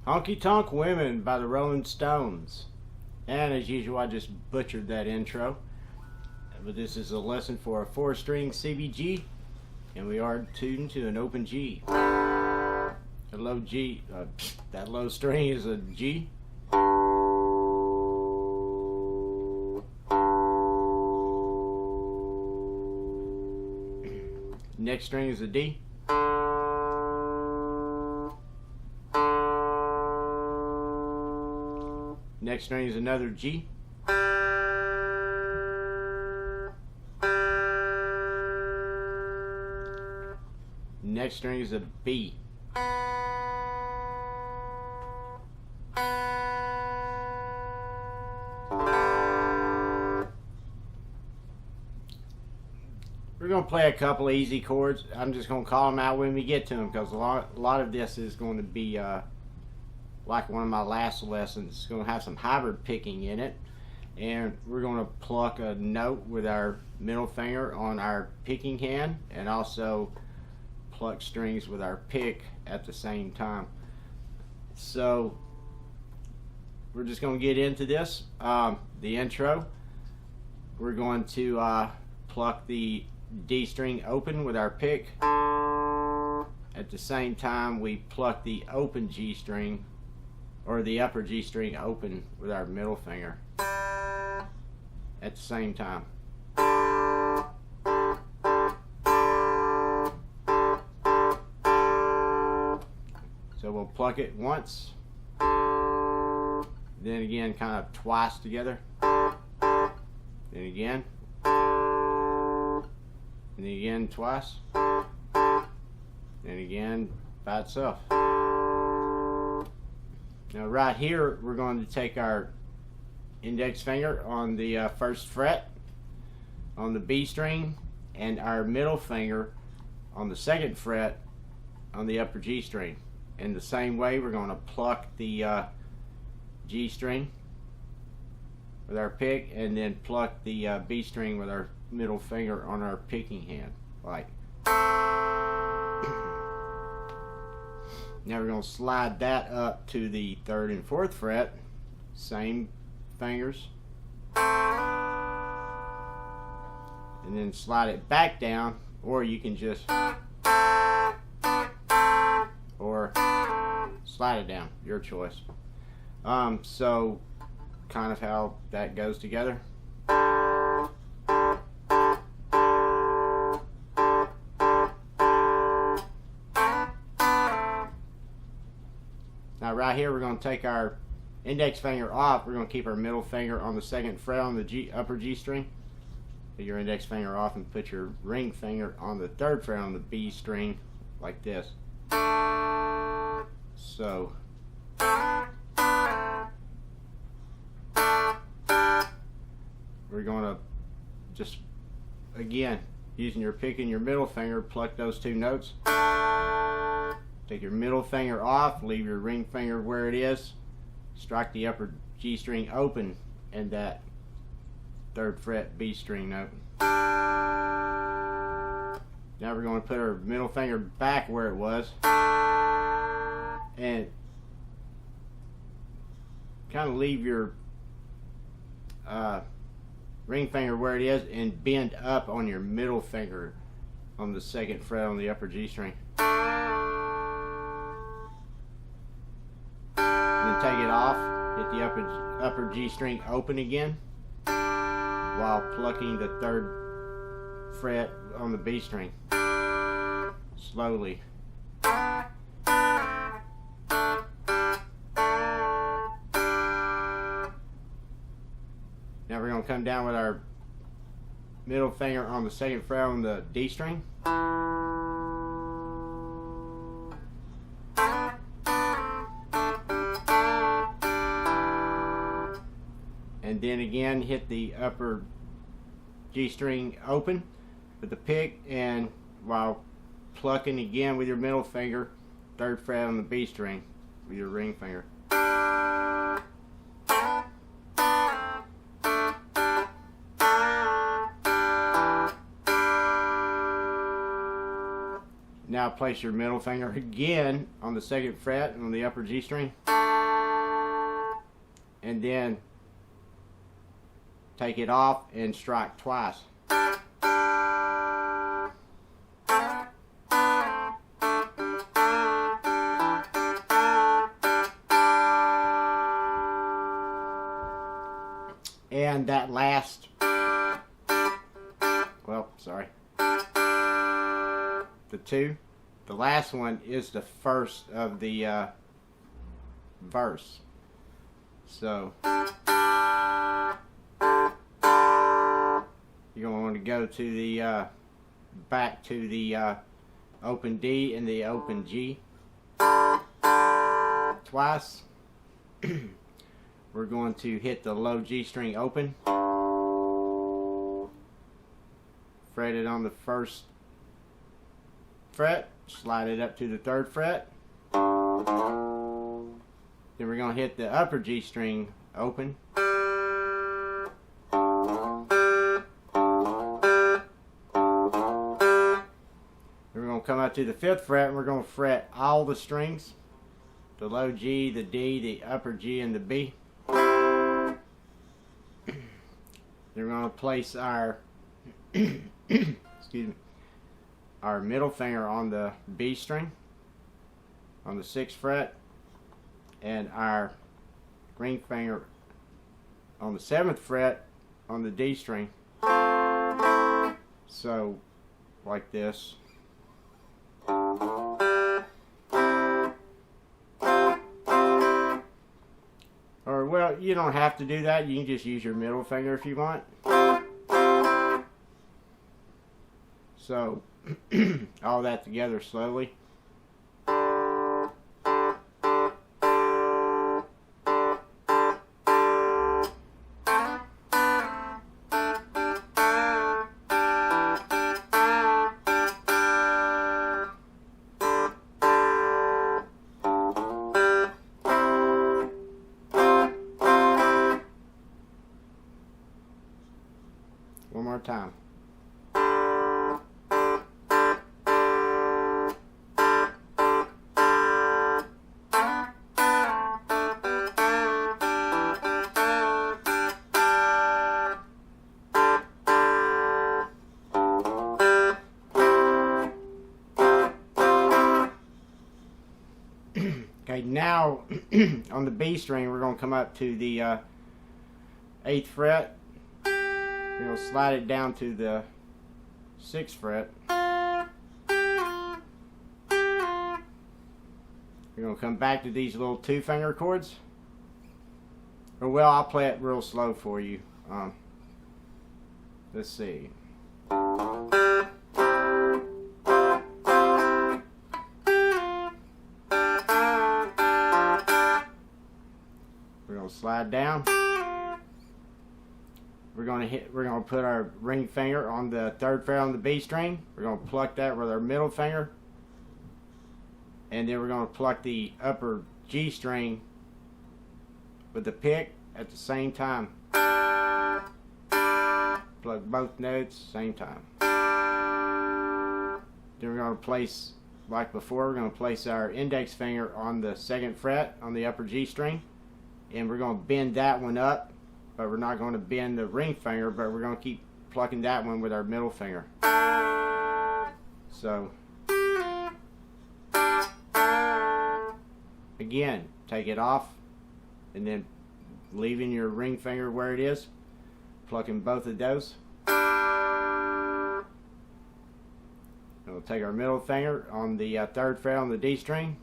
Honky Tonk Women by the Rolling Stones. And as usual, I just butchered that intro. But this is a lesson for a 4-string CBG, and we are tuned to an open G. A low G, that low string is a G. Next string is a D. Next string is another G. Next string is a B. We're going to play a couple easy chords. I'm just going to call them out when we get to them, because a lot of this is going to be like one of my last lessons. It's going to have some hybrid picking in it, and we're going to pluck a note with our middle finger on our picking hand, and also pluck strings with our pick at the same time. So we're just going to get into this. The intro, we're going to pluck the D string open with our pick. At the same time, we pluck the open G string, or the upper G string open with our middle finger at the same time. So we'll pluck it once, then again kind of twice together, then again, and then again twice, and again by itself. Now right here, we're going to take our index finger on the first fret on the B string, and our middle finger on the second fret on the upper G string. In the same way, we're going to pluck the G string with our pick, and then pluck the B string with our middle finger on our picking hand, like. Now we're going to slide that up to the 3rd and 4th fret, same fingers, and then slide it back down, or you can just, or slide it down, your choice. So kind of how that goes together. Now right here, we're going to take our index finger off. We're going to keep our middle finger on the 2nd fret on the upper G string. Put your index finger off and put your ring finger on the 3rd fret on the B string, like this. So we're going to just, again, using your pick and your middle finger, pluck those two notes. Take your middle finger off, leave your ring finger where it is, strike the upper G string open and that 3rd fret B string note. Now we're going to put our middle finger back where it was and kind of leave your ring finger where it is and bend up on your middle finger on the 2nd fret on the upper G string. Take it off, hit the upper G string open again while plucking the 3rd fret on the B string slowly. Now we're going to come down with our middle finger on the 2nd fret on the D string. And then again hit the upper G string open with the pick, and while plucking again with your middle finger, 3rd fret on the B string with your ring finger. now place your middle finger again on the 2nd fret on the upper G string, and then take it off and strike twice. And that last, well, sorry, the last one is the first of the verse. So you're going to want to go to the back to the open D and the open G twice. We're going to hit the low G string open, fret it on the 1st fret, slide it up to the 3rd fret. Then we're going to hit the upper G string open, then we're going to come up to the 5th fret and we're going to fret all the strings, the low G, the D, the upper G, and the B. Then we're going to place our excuse me, our middle finger on the B string on the 6th fret, and our ring finger on the 7th fret on the D string. So like this. Or, well, you don't have to do that. You can just use your middle finger if you want. So, all that together slowly. One more time. Okay, now on the B string we're going to come up to the 8th fret. We're going to slide it down to the 6th fret. We're going to come back to these little 2-finger chords. Or, well, I'll play it real slow for you. Let's see. We're going to slide down. We're going to put our ring finger on the 3rd fret on the B string. We're going to pluck that with our middle finger. And then we're going to pluck the upper G string with the pick at the same time. Plug both notes same time. Then we're going to place, like before, we're going to place our index finger on the 2nd fret on the upper G string. And we're going to bend that one up. But we're not going to bend the ring finger, but we're going to keep plucking that one with our middle finger. So, again, take it off, and then leaving your ring finger where it is, plucking both of those. And we'll take our middle finger on the 3rd fret on the D string,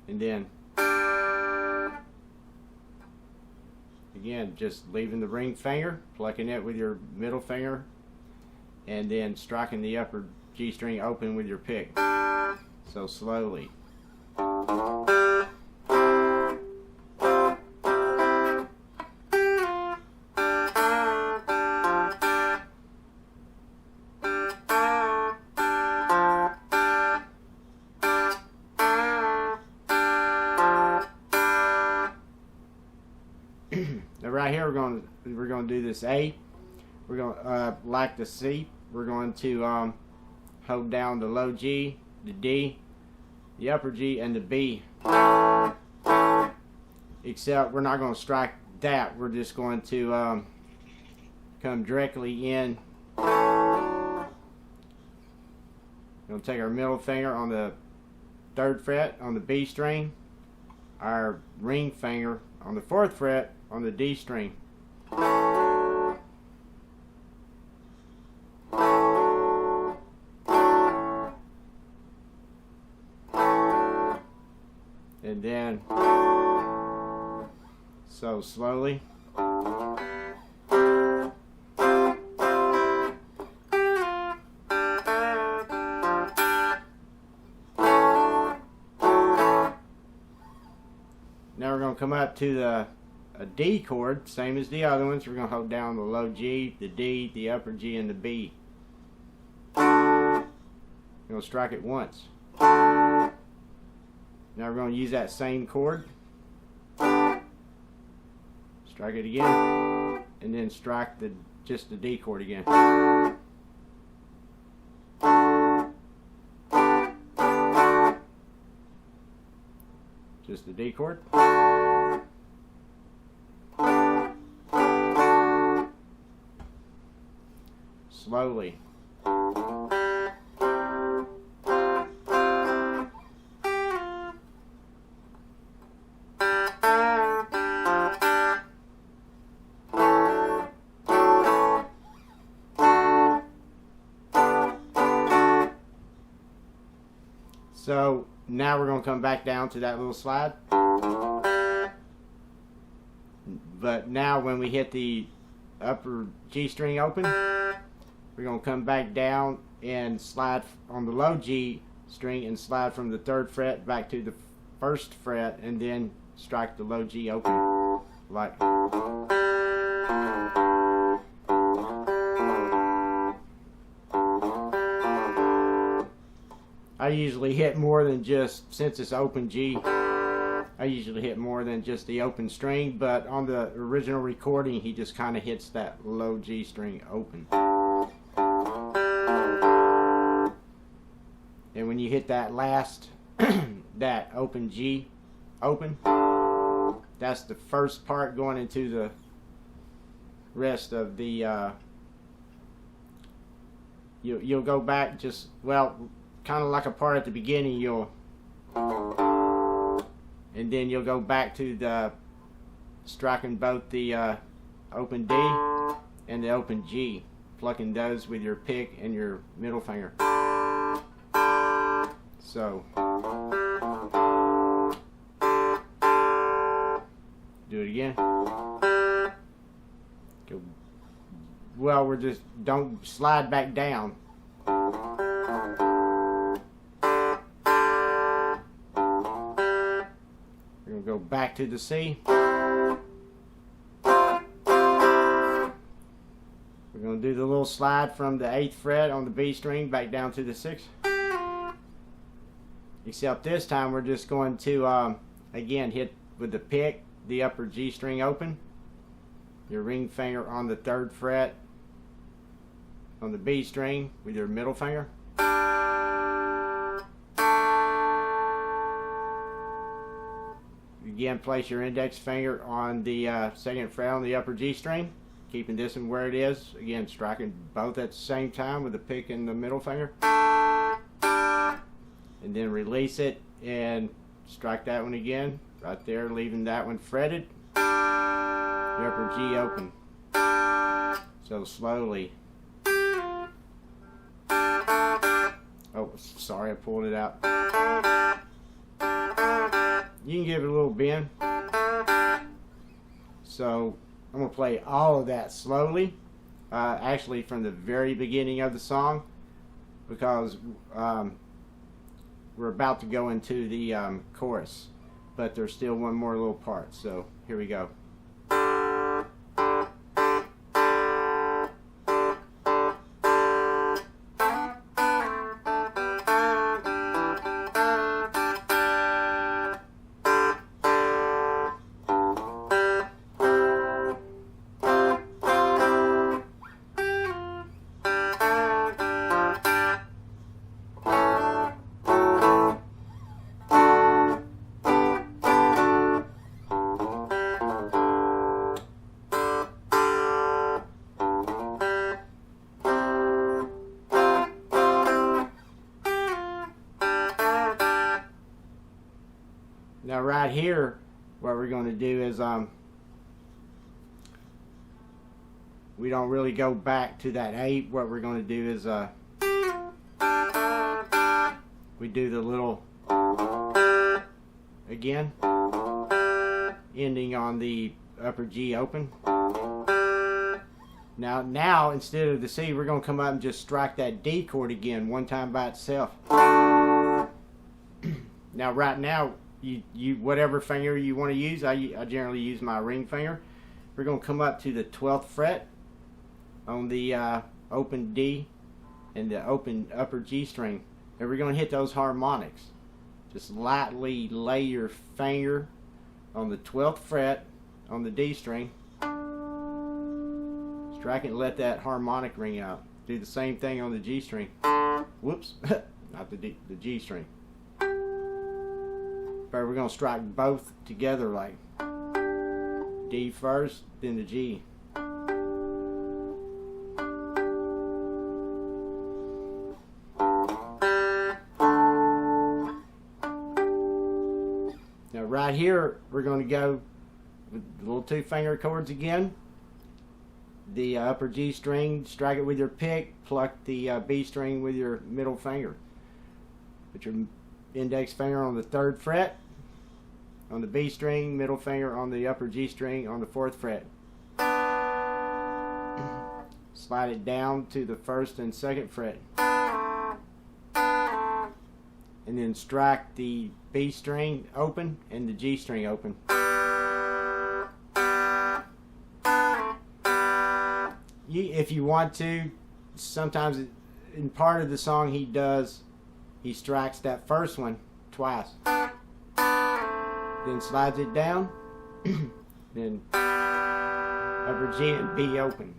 and then again, just leaving the ring finger, plucking it with your middle finger, and then striking the upper G string open with your pick. So slowly. Now right here we're going to do this A. We're going to like the C. We're going to hold down the low G, the D, the upper G, and the B. Except we're not going to strike that. We're just going to come directly in. We're going to take our middle finger on the 3rd fret on the B string, our ring finger on the 4th fret on the D string. And then, so slowly. Now we're going to come up to a D chord, same as the other ones. We're going to hold down the low G, the D, the upper G, and the B. We're going to strike it once. Now we're going to use that same chord, strike it again, and then strike just the D chord again. Just the D chord. Slowly. So now we're going to come back down to that little slide. But now when we hit the upper G string open, we're going to come back down and slide on the low G string and slide from the 3rd fret back to the 1st fret and then strike the low G open. Like. I usually hit more than just, since it's open G, I usually hit more than just the open string, but on the original recording he just kind of hits that low G string open. And when you hit that last, that open G open, that's the first part going into the rest of the, you'll go back just, well, kind of like a part at the beginning, and then you'll go back to the striking both the open D and the open G, plucking those with your pick and your middle finger. So do it again. Go. Well, we're just, don't slide back down. Go back to the C. We're going to do the little slide from the 8th fret on the B string back down to the 6th. Except this time we're just going to again hit with the pick the upper G string open, your ring finger on the 3rd fret on the B string with your middle finger. Again, place your index finger on the 2nd fret on the upper G string, keeping this one where it is. Again, striking both at the same time with the pick and the middle finger. And then release it and strike that one again, right there, leaving that one fretted. The upper G open. So slowly. Oh, sorry, I pulled it out. You can give it a little bend. So I'm going to play all of that slowly, actually from the very beginning of the song, because we're about to go into the chorus, but there's still one more little part. So here we go. Now right here, what we're going to do is we don't really go back to that 8. What we're going to do is we do the little again, ending on the upper G open. Now instead of the C, we're going to come up and just strike that D chord again one time by itself. Now right now, you whatever finger you want to use, I generally use my ring finger. We're going to come up to the 12th fret on the open D and the open upper G string, and we're going to hit those harmonics. Just lightly lay your finger on the 12th fret on the D string, strike it and let that harmonic ring out. Do the same thing on the G string. Whoops, not the G string. But we're going to strike both together, like D first, then the G. Now right here, we're going to go with the little 2-finger chords again. The upper G string, strike it with your pick, pluck the B string with your middle finger. Put your index finger on the 3rd fret on the B string, middle finger on the upper G string on the 4th fret. Slide it down to the 1st and 2nd fret. And then strike the B string open and the G string open. If you want to, sometimes in part of the song he strikes that first one twice, then slides it down, then upper G and B open.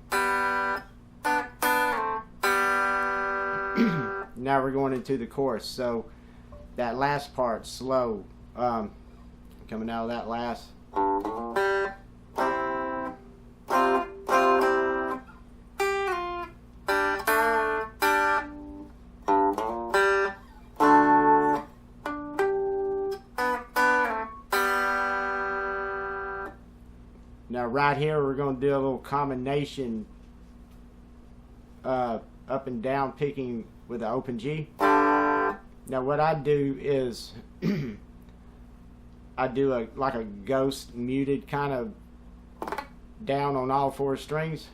Now we're going into the chorus, so that last part slow, coming out of that last. Now right here we're going to do a little combination up and down picking with the open G. Now what I do is I do like a ghost muted kind of down on all 4 strings.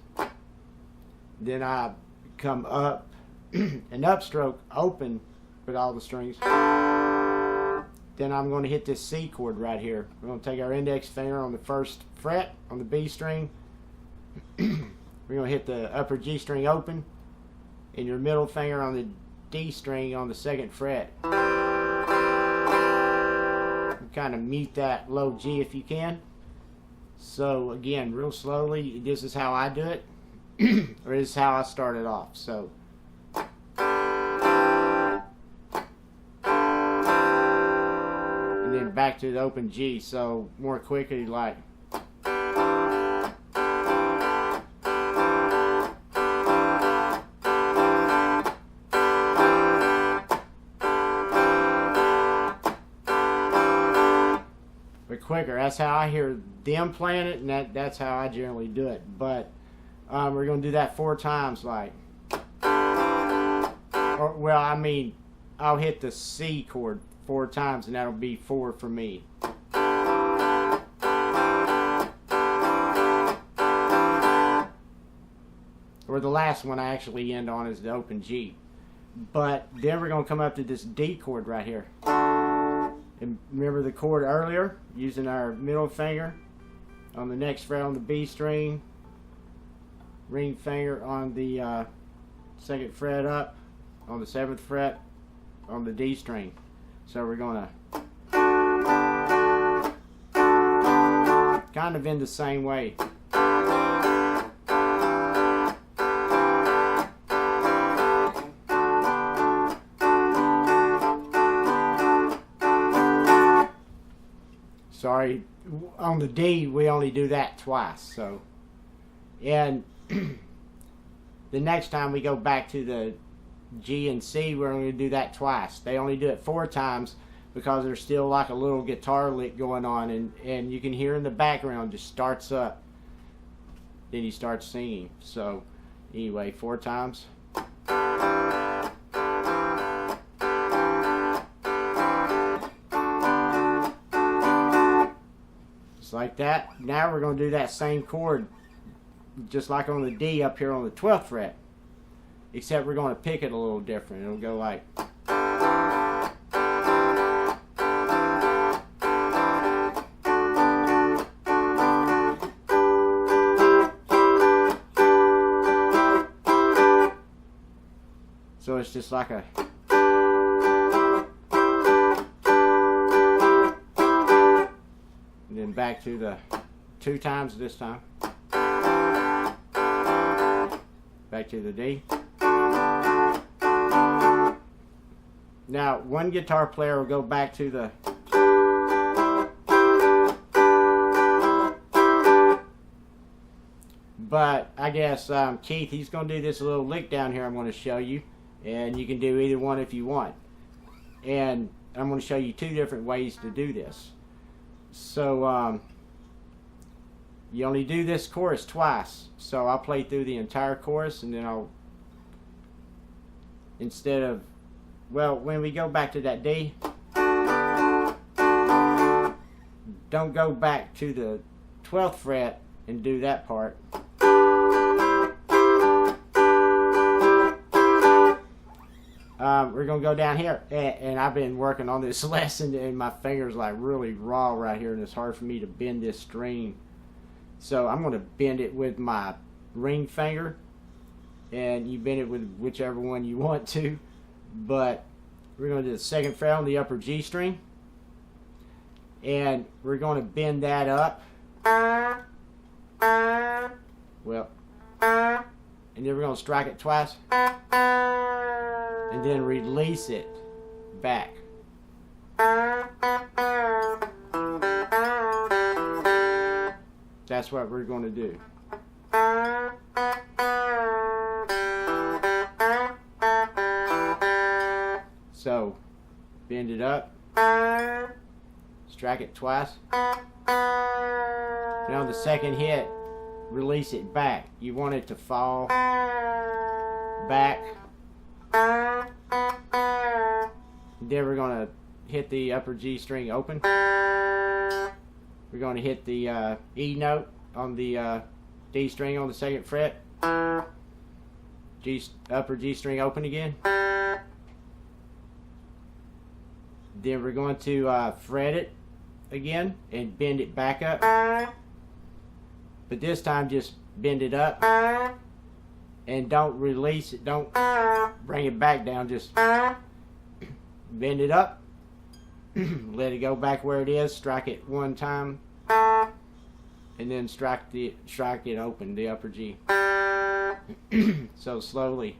Then I come up and upstroke open with all the strings. Then I'm going to hit this C chord right here. We're going to take our index finger on the 1st fret on the B string. We're going to hit the upper G string open and your middle finger on the D string on the 2nd fret. Kind of mute that low G if you can. So again, real slowly, this is how I do it, or this is how I started off. So and then back to the open G, so more quickly, like but quicker. That's how I hear them playing it, and that's how I generally do it. But we're going to do that 4 times, like, or, well, I mean, I'll hit the C chord 4 times, and that'll be 4 for me. Or the last one I actually end on is the open G. But then we're going to come up to this D chord right here. And remember the chord earlier, using our middle finger on the next fret on the B string, ring finger on the 2nd fret up, on the 7th fret on the D string. So we're going to kind of in the same way. Sorry, on the D we only do that twice. So, and the next time we go back to the G and C, we're only going to do that twice. They only do it 4 times, because there's still like a little guitar lick going on, and you can hear in the background just starts up. Then he starts singing. So anyway, 4 times. Just like that. Now we're going to do that same chord just like on the D up here on the 12th fret, except we're going to pick it a little different. It'll go like, so it's just like a, and then back to the 2 times this time. Back to the D. Now, one guitar player will go back to the, but I guess Keith, he's going to do this little lick down here I'm going to show you, and you can do either one if you want. And I'm going to show you 2 different ways to do this. So you only do this chorus twice, so I'll play through the entire chorus, and then I'll, instead of, well, when we go back to that D, don't go back to the 12th fret and do that part. We're going to go down here, and I've been working on this lesson, and my finger's like really raw right here, and it's hard for me to bend this string. So I'm going to bend it with my ring finger, and you bend it with whichever one you want to. But we're going to do the 2nd fret on the upper G string, and we're going to bend that up. Well, and then we're going to strike it twice, and then release it back. That's what we're going to do. So, bend it up, strike it twice. And on the 2nd hit, release it back. You want it to fall back. Then we're going to hit the upper G string open. We're going to hit the E note on the D string on the 2nd fret. Upper G string open again. Then we're going to fret it again and bend it back up. But this time just bend it up and don't release it. Don't bring it back down. Just bend it up. Let it go back where it is. Strike it 1 time, and then strike it open, the upper G. So slowly.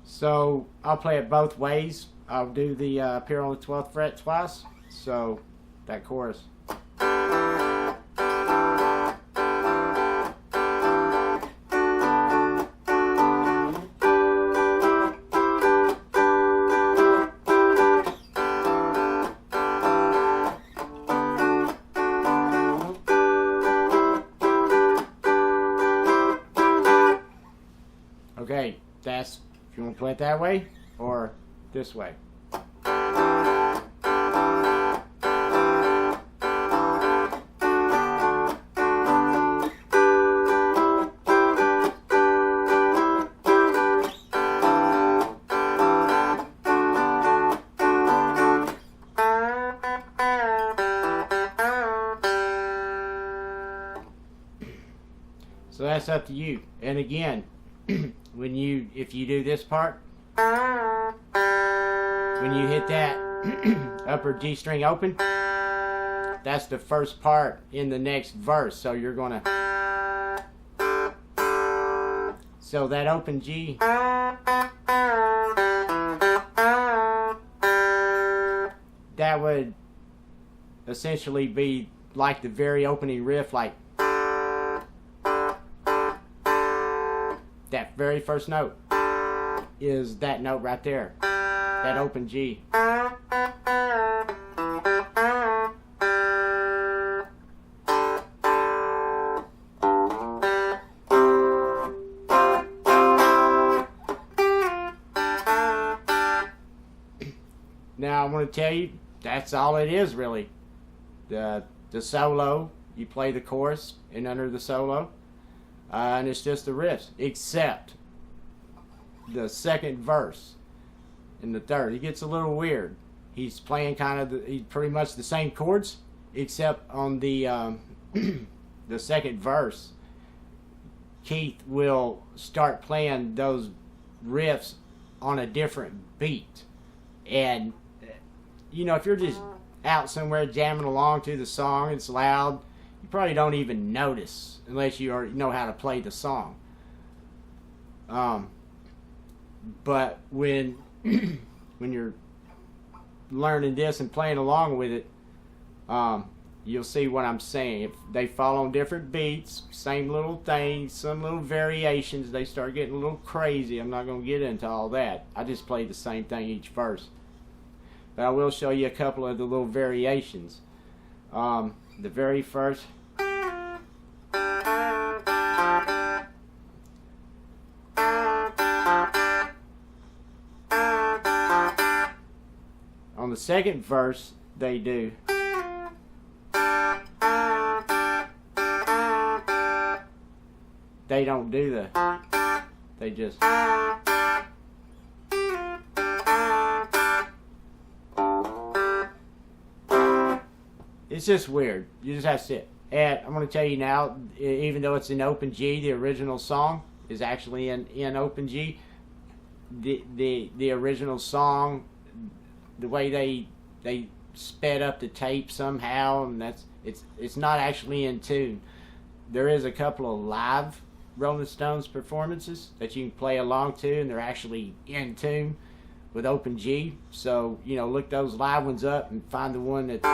So I'll play it both ways. I'll do the up here on the 12th fret twice. So that chorus. Okay, that's, if you want to play it that way or this way. So that's up to you. And again, if you do this part, when you hit that upper G string open, that's the first part in the next verse. So you're gonna, so that open G, that would essentially be like the very opening riff, like that very first note is that note right there, that open G. Now I want to tell you, that's all it is really. The solo, you play the chorus and under the solo, and it's just the riffs, except the second verse and the third. It gets a little weird. He's playing kind of he's pretty much the same chords, except on the the second verse, Keith will start playing those riffs on a different beat. And you know, if you're just out somewhere jamming along to the song, it's loud, you probably don't even notice unless you already know how to play the song. But when when you're learning this and playing along with it, you'll see what I'm saying. If they fall on different beats, same little things, some little variations, they start getting a little crazy. I'm not going to get into all that. I just play the same thing each verse. But I will show you a couple of the little variations. The very first. On the second verse, they do. They don't do the. They just. It's just weird. You just have to sit. And I'm going to tell you now, even though it's in open G, the original song is actually in open G. The original song, the way they sped up the tape somehow, and it's not actually in tune. There is a couple of live Rolling Stones performances that you can play along to, and they're actually in tune with open G. So, you know, look those live ones up and find the one that's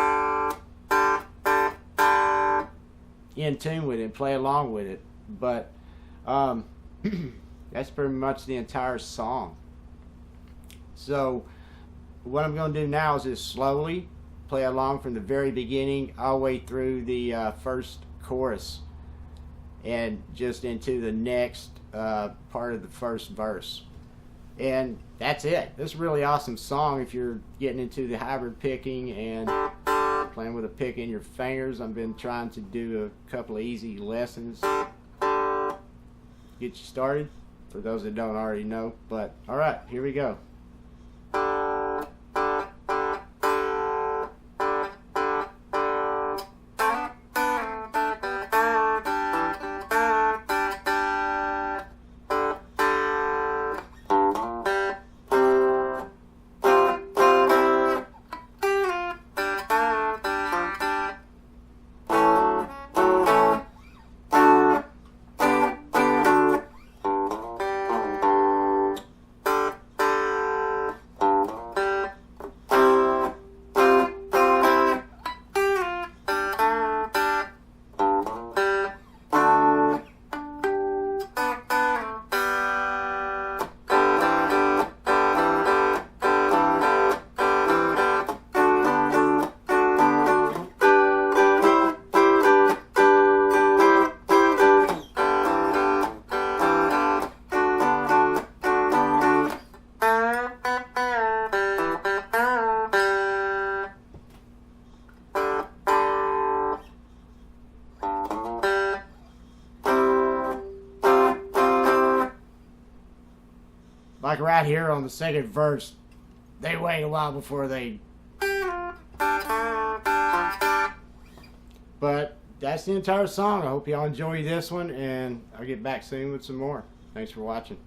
in tune with it and play along with it. But that's pretty much the entire song. So what I'm going to do now is just slowly play along from the very beginning all the way through the first chorus and just into the next part of the first verse. And that's it. This is a really awesome song if you're getting into the hybrid picking and playing with a pick in your fingers. I've been trying to do a couple of easy lessons, get you started, for those that don't already know. But alright, here we go. Like right here on the second verse, they wait a while before they... But that's the entire song. I hope y'all enjoy this one, and I'll get back soon with some more. Thanks for watching.